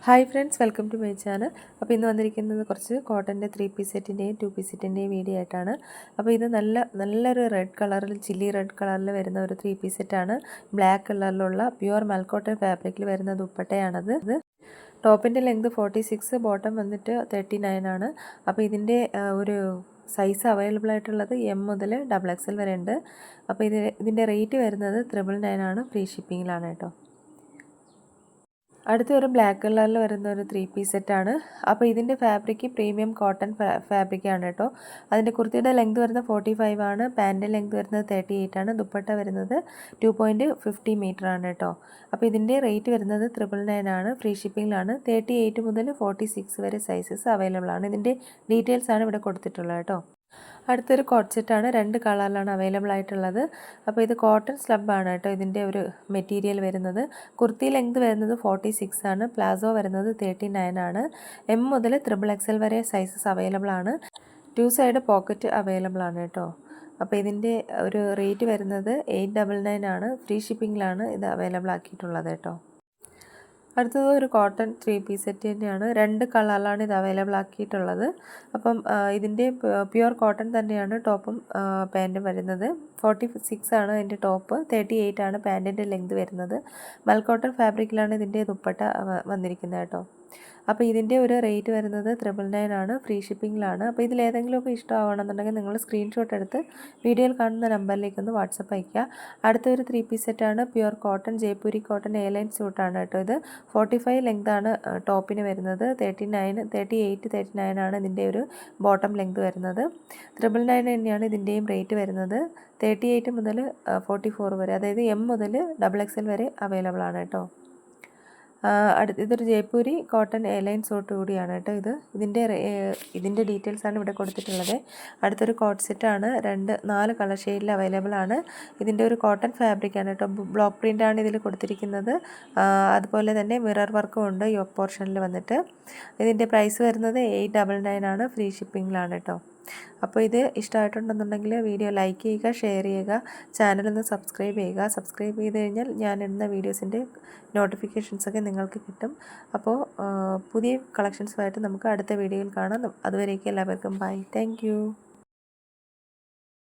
Hi friends, welcome to my channel. അപ്പോൾ ഇന്ന് വന്നിരിക്കുന്നത് കുറച്ച് കോട്ടൻ്റെ 3 പീസ് സെറ്റിൻ്റെയും 2 പീസ് സെറ്റിൻ്റെയും വീഡിയോ ആയിട്ടാണ്. അപ്പോൾ ഇത് നല്ലൊരു റെഡ് കളറിൽ, ചില്ലി റെഡ് കളറിൽ വരുന്ന ഒരു 3 പീസ് സെറ്റാണ്. ബ്ലാക്ക് കളറിലുള്ള പ്യുവർ മൽക്കോട്ടൺ ഫാബ്രിക്കിൽ വരുന്ന ദുപ്പട്ടയാണത്. ടോപ്പിൻ്റെ ലെങ്ത് 46, ബോട്ടം വന്നിട്ട് 39 ആണ്. അപ്പോൾ ഇതിൻ്റെ ഒരു സൈസ് അവൈലബിൾ ആയിട്ടുള്ളത് M മുതൽ XXL വരെ ഉണ്ട്. അപ്പോൾ ഇതിൻ്റെ റേറ്റ് വരുന്നത് 999 ആണ്. ഫ്രീ ഷിപ്പിങ്ങിലാണ് കേട്ടോ. അടുത്ത ഒരു ബ്ലാക്ക് കളറിൽ വരുന്ന ഒരു 3 പീസ് സെറ്റാണ്. അപ്പോൾ ഇതിൻ്റെ ഫാബ്രിക് പ്രീമിയം കോട്ടൺ ഫാബ്രിക്കാണ് കേട്ടോ. അതിൻ്റെ കുർത്തിയുടെ ലെങ്ത് വരുന്നത് 45 ആണ്. പാൻറ്റിൻ്റെ ലെങ്ത് വരുന്നത് 38 ആണ്. ദുപ്പട്ട വരുന്നത് 2.50 മീറ്റർ ആണ് കേട്ടോ. അപ്പോൾ ഇതിൻ്റെ റേറ്റ് വരുന്നത് 999 ആണ്. ഫ്രീ ഷിപ്പിങ്ങിലാണ്. 38 മുതൽ 46 വരെ സൈസസ് അവൈലബിൾ ആണ്. ഇതിൻ്റെ ഡീറ്റെയിൽസ് ആണ് ഇവിടെ കൊടുത്തിട്ടുള്ളത് കേട്ടോ. അടുത്തൊരു കോട്ട് സെറ്റാണ്. 2 കളറിലാണ് അവൈലബിൾ ആയിട്ടുള്ളത്. അപ്പോൾ ഇത് കോട്ടൺ സ്ലബാണ് കേട്ടോ ഇതിൻ്റെ ഒരു മെറ്റീരിയൽ വരുന്നത്. കുർത്തി ലെങ്ത് വരുന്നത് 46 ആണ്. പ്ലാസോ വരുന്നത് 39 ആണ്. M മുതൽ XXL വരെ സൈസസ് അവൈലബിൾ ആണ്. 2 സൈഡ് പോക്കറ്റ് അവൈലബിൾ ആണ് കേട്ടോ. അപ്പോൾ ഇതിൻ്റെ ഒരു റേറ്റ് വരുന്നത് 899 ആണ്. ഫ്രീ ഷിപ്പിങ്ങിലാണ് ഇത് അവൈലബിൾ ആക്കിയിട്ടുള്ളത് കേട്ടോ. അടുത്തത് ഒരു കോട്ടൺ 3 പീസ് സെറ്റ് തന്നെയാണ്. 2 കളറിലാണ് ഇത് അവൈലബിൾ ആക്കിയിട്ടുള്ളത്. അപ്പം ഇതിൻ്റെ പ്യുവർ കോട്ടൺ തന്നെയാണ് ടോപ്പും പാൻറ്റും വരുന്നത്. 46 ആണ് ഇതിൻ്റെ ടോപ്പ്, 38 ആണ് പാൻറ്റിൻ്റെ ലെങ്ത് വരുന്നത്. മൽക്കോട്ടൺ ഫാബ്രിക്കിലാണ് ഇതിൻ്റെ ദുപ്പട്ട വന്നിരിക്കുന്നത് കേട്ടോ. അപ്പോൾ ഇതിൻ്റെ ഒരു റേറ്റ് വരുന്നത് 999 ആണ്. ഫ്രീ ഷിപ്പിങ്ങിലാണ്. അപ്പോൾ ഇതിലേതെങ്കിലുമൊക്കെ ഇഷ്ടമാവണമെന്നുണ്ടെങ്കിൽ നിങ്ങൾ സ്ക്രീൻഷോട്ട് എടുത്ത് വീഡിയോയിൽ കാണുന്ന നമ്പറിലേക്കൊന്ന് വാട്സപ്പ് അയയ്ക്കുക. അടുത്തൊരു 3 പീസ് സെറ്റാണ്. Pure cotton Jaipuri cotton airline സ്യൂട്ടാണ് കേട്ടോ. ഇത് 45 ലെങ്താണ് ടോപ്പിന് വരുന്നത്. 38 ആണ് ഇതിൻ്റെ ഒരു ബോട്ടം ലെങ്ത് വരുന്നത്. 999 തന്നെയാണ് ഇതിൻ്റെയും റേറ്റ് വരുന്നത്. 38 മുതൽ 44 വരെ, അതായത് M മുതൽ XXL വരെ അവൈലബിൾ ആണ് കേട്ടോ. ഇതൊരു ജയ്പൂരി കോട്ടൺ എയർലൈൻ സൂട്ട് കൂടിയാണ് കേട്ടോ. ഇതിൻ്റെ ഡീറ്റെയിൽസാണ് ഇവിടെ കൊടുത്തിട്ടുള്ളത്. അടുത്തൊരു കോട്ട് സെറ്റാണ്. 4 കളർ ഷെയ്ഡിൽ അവൈലബിൾ ആണ്. ഇതിൻ്റെ ഒരു കോട്ടൺ ഫാബ്രിക്കാണ് കേട്ടോ. ബ്ലോക്ക് പ്രിൻ്റാണ് ഇതിൽ കൊടുത്തിരിക്കുന്നത്. അതുപോലെ തന്നെ മിറർ വർക്കും ഉണ്ട് യോക്ക് പോർഷനിൽ വന്നിട്ട്. ഇതിൻ്റെ പ്രൈസ് വരുന്നത് 899 ആണ്. ഫ്രീ ഷിപ്പിങ്ങിലാണ് കേട്ടോ. അപ്പോൾ ഇത് ഇഷ്ടമായിട്ടുണ്ടെന്നുണ്ടെങ്കിൽ വീഡിയോ ലൈക്ക് ചെയ്യുക, ഷെയർ ചെയ്യുക, ചാനലൊന്ന് സബ്സ്ക്രൈബ് ചെയ്യുക. സബ്സ്ക്രൈബ് ചെയ്ത് കഴിഞ്ഞാൽ ഞാൻ ഇടുന്ന വീഡിയോസിൻ്റെ നോട്ടിഫിക്കേഷൻസൊക്കെ നിങ്ങൾക്ക് കിട്ടും. അപ്പോൾ പുതിയ കളക്ഷൻസുമായിട്ട് നമുക്ക് അടുത്ത വീഡിയോയിൽ കാണാം. അതുവരേക്കും എല്ലാവർക്കും ബൈ. താങ്ക്